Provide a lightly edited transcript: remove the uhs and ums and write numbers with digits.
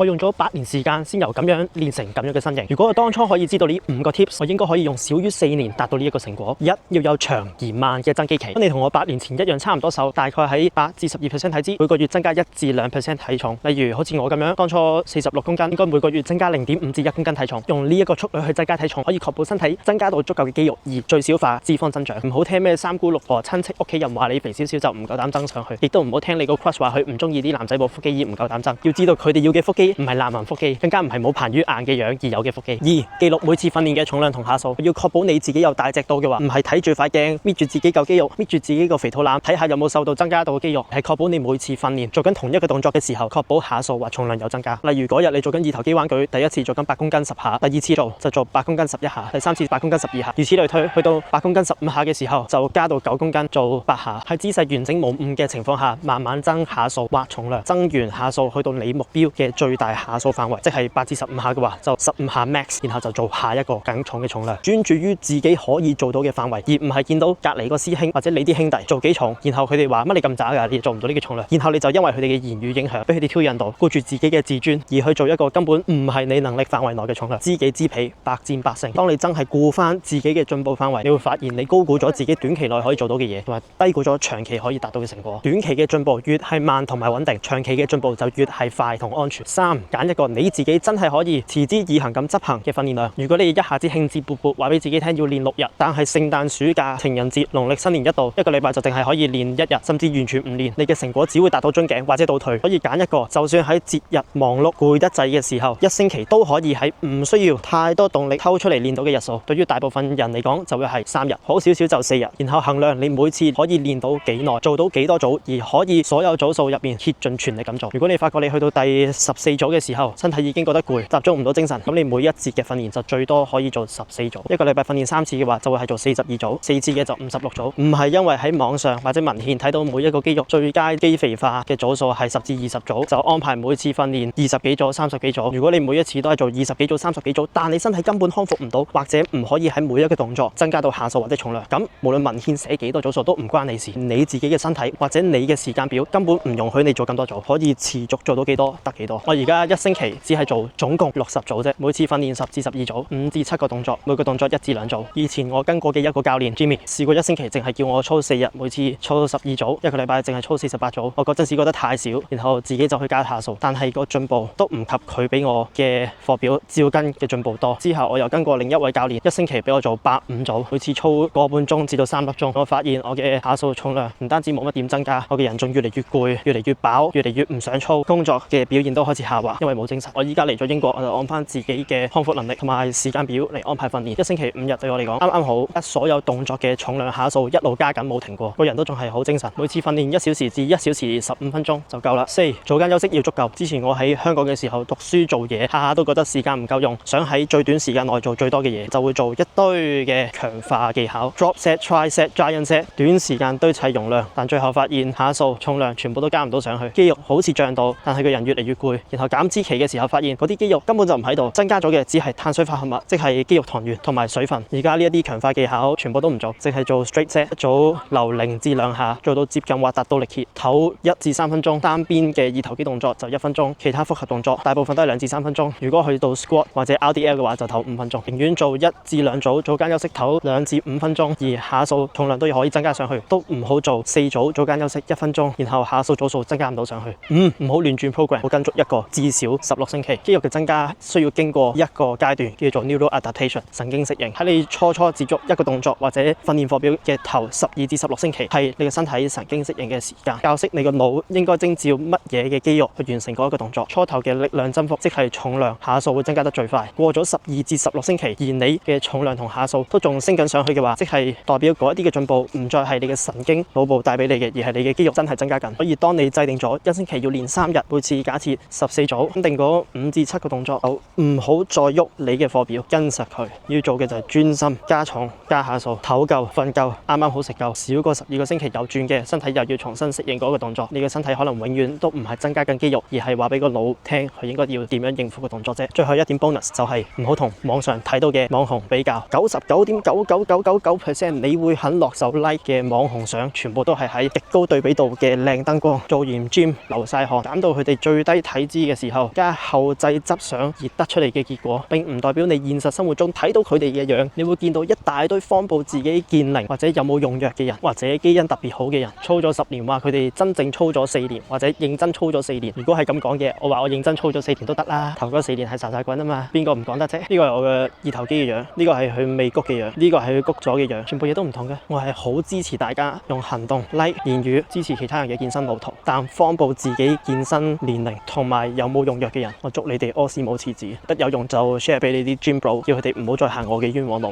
我用咗8年時間先由咁樣練成咁樣嘅身形。如果我當初可以知道呢5個 tips， 我應該可以用少於4年達到呢一個成果。1，要有長而慢嘅增肌期。當你同我8年前一樣差唔多瘦，大概喺8至12% 體脂，每個月增加1至2% 體重。例如好似我咁樣，當初46公斤，應該每個月增加0.5至1公斤體重。用呢一個速率去增加體重，可以確保身體增加到足夠嘅肌肉，而最小化脂肪增長。唔好聽咩三姑六婆、親戚、屋企人話你肥少少就唔夠膽增上去，亦都唔好聽你個 crush 話佢唔中意啲男仔冇腹肌而唔夠膽增。要知道佢哋要嘅腹肌唔係男人腹肌，更加唔係冇彭于晏嘅樣而有嘅腹肌。2，記錄每次訓練嘅重量同下數，要確保你自己有大隻到嘅話，唔係睇住塊鏡搣住自己嚿肌肉，搣住自己個肥肚腩，睇下有冇瘦到增加到肌肉，係確保你每次訓練做緊同一個動作嘅時候，確保下數或重量有增加。例如嗰日你做緊二頭肌彎舉，第一次做緊8公斤10下，第二次做就做8公斤11下，第三次8公斤12下，如此類推，去到8公斤15下嘅時候就加到9公斤做8下。喺姿勢完整冇誤嘅情況下，慢慢增下數或重量，增完下數去到你目標嘅最大下數範圍，即係8至15下嘅話就15下 max， 然後就做下一個更重嘅重量。專注於自己可以做到嘅範圍，而唔係見到隔籬個師兄或者你啲兄弟做幾重，然後佢哋話乜你咁渣㗎，你做唔到呢個重量，然後你就因為佢哋嘅言語影響，俾佢哋挑釁到，顧住自己嘅自尊而去做一個根本唔係你能力範圍內嘅重量。知己知彼，百戰百勝。當你真係顧翻自己嘅進步範圍，你會發現你高估咗自己短期內可以做到嘅嘢，同埋低估咗長期可以達到嘅成果。短期嘅進步越係慢同埋穩定，長期嘅進步就越係快同安全。3，揀一個你自己真係可以持之以恆咁執行嘅訓練量。如果你一下子興致勃勃話俾自己聽要練6日，但係聖誕暑假、情人節、農曆新年一到，一個禮拜就淨係可以練1日，甚至完全唔練，你嘅成果只會達到樽頸或者倒退。可以揀一個就算喺節日忙碌攰得滯嘅時候，1星期都可以喺唔需要太多動力抽出嚟練到嘅日數。對於大部分人嚟講就會係3日，好少少就4日，然後衡量你每次可以練到幾耐，做到幾多組，而可以所有組數入面竭盡全力咁做。如果你發覺你去到第14組嘅時候，身體已經覺得攰，集中唔到精神，咁你每一節嘅訓練就最多可以做14組。一個禮拜訓練3次嘅話，就會係做42組，4次嘅就56組。唔係因為喺網上或者文獻睇到每一個肌肉最佳肌肥化嘅組數係10至20組，就安排每次訓練20幾組、30幾組。如果你每一次都係做20幾組、30幾組，但你身體根本康復唔到，或者唔可以喺每一個動作增加到下數或者重量，咁無論文獻寫幾多組數都唔關你事。你自己嘅身體或者你嘅時間表根本唔容許你做咁多組，可以持續做到幾多得幾多。我而家1星期只係做總共60組啫，每次訓練10至12組，5至7個動作，每個動作1至2組。以前我跟過嘅一個教練 Jimmy 試過1星期淨係叫我操4日，每次操12組，一個禮拜淨係操48組。我嗰陣時覺得太少，然後自己就去加下數，但係個進步都唔及佢俾我嘅課表照跟嘅進步多。之後我又跟過另一位教練，1星期俾我做85組，每次操個半鐘至到3粒鐘。我發現我嘅下數重量唔單止冇乜點增加，我嘅人仲越嚟越攰，越嚟越飽，越嚟越唔想操，工作嘅表現都開始下滑，因為冇精神。我依家嚟咗英國，我就按翻自己嘅康復能力同埋時間表嚟安排訓練。1星期5日對我嚟講啱啱好，所有動作嘅重量下數一路加緊冇停過，個人都仲係好精神。每次訓練1小時至1小時15分鐘就夠啦。4，早間休息要足夠。之前我喺香港嘅時候讀書做嘢，下下都覺得時間唔夠用，想喺最短時間內做最多嘅嘢，就會做一堆嘅強化技巧 ，drop set、try set、giant set，短時間堆砌容量，但最後發現下數重量全部都加唔到上去，肌肉好似漲到，但係個人越嚟越攰。然後減脂期嘅時候發現嗰啲肌肉根本就唔喺度，增加咗嘅只係碳水化合物，即係肌肉糖原同埋水分。而家呢一啲強化技巧全部都唔做，淨係做 straight set， 一組留0至2下，做到接近或達到力竭，唞1至3分鐘。單邊嘅二頭肌動作就1分鐘，其他複合動作大部分都係2至3分鐘。如果去到 squat 或者 RDL 嘅話，就唞5分鐘。寧願做1至2組，早間休息唞2至5分鐘，而下數重量都可以增加上去，都唔好做4組，早間休息1分鐘，然後下數組數增加唔到上去。唔好亂轉 program， 好跟足一個至少16星期。肌肉嘅增加需要經過一個階段叫做 neural adaptation 神經適應。喺你初接觸一個動作或者訓練課表嘅頭12至16星期，係你嘅身體神經適應嘅時間，教識你個腦應該徵召乜嘢嘅肌肉去完成嗰一個動作。初頭嘅力量增幅即係重量下數會增加得最快。過咗12至16星期，而你嘅重量同下數都仲升緊上去嘅話，即係代表嗰一啲嘅進步唔再係你嘅神經腦部帶俾你嘅，而係你嘅肌肉真係增加緊。所以當你制定咗1星期要練3日，每次假設14組，肯定嗰5至7個動作，唔好再喐你嘅課表，跟實佢。要做嘅就係專心加重加下數，唞夠瞓夠，啱啱好食夠。少過12個星期有轉嘅身體又要重新適應嗰個動作，你嘅身體可能永遠都唔係增加緊肌肉，而係話俾個腦聽佢應該要點樣應付個動作啫。最後一點 bonus 就係唔好同網上睇到嘅網紅比較。99.99999% 你會肯落手 like 嘅網紅相，全部都係喺極高對比度嘅靚燈光，做完 gym 流晒汗，減到佢哋最低體脂嘅時候加後製執相而得出嚟嘅結果，並唔代表你現實生活中睇到佢哋嘅樣。你會見到一大堆謊報自己健齡或者有冇用藥嘅人，或者基因特別好嘅人，操咗10年，話佢哋真正操咗4年，或者認真操咗4年。如果係咁講嘅，我話我認真操咗4年都得啦。頭嗰4年係沙沙滾啊嘛，邊個唔講得啫？呢個係我嘅二頭肌嘅樣，呢個係佢未谷嘅樣，呢個係佢谷咗嘅樣，全部嘢都唔同嘅。我係好支持大家用行動、言語支持其他人嘅健身路途，但謊報自己健身年齡同埋有冇用藥嘅人，我祝你哋屙屎冇廁紙。得有用就 share 俾你啲 gym bro，叫佢哋唔好再行我嘅冤枉路。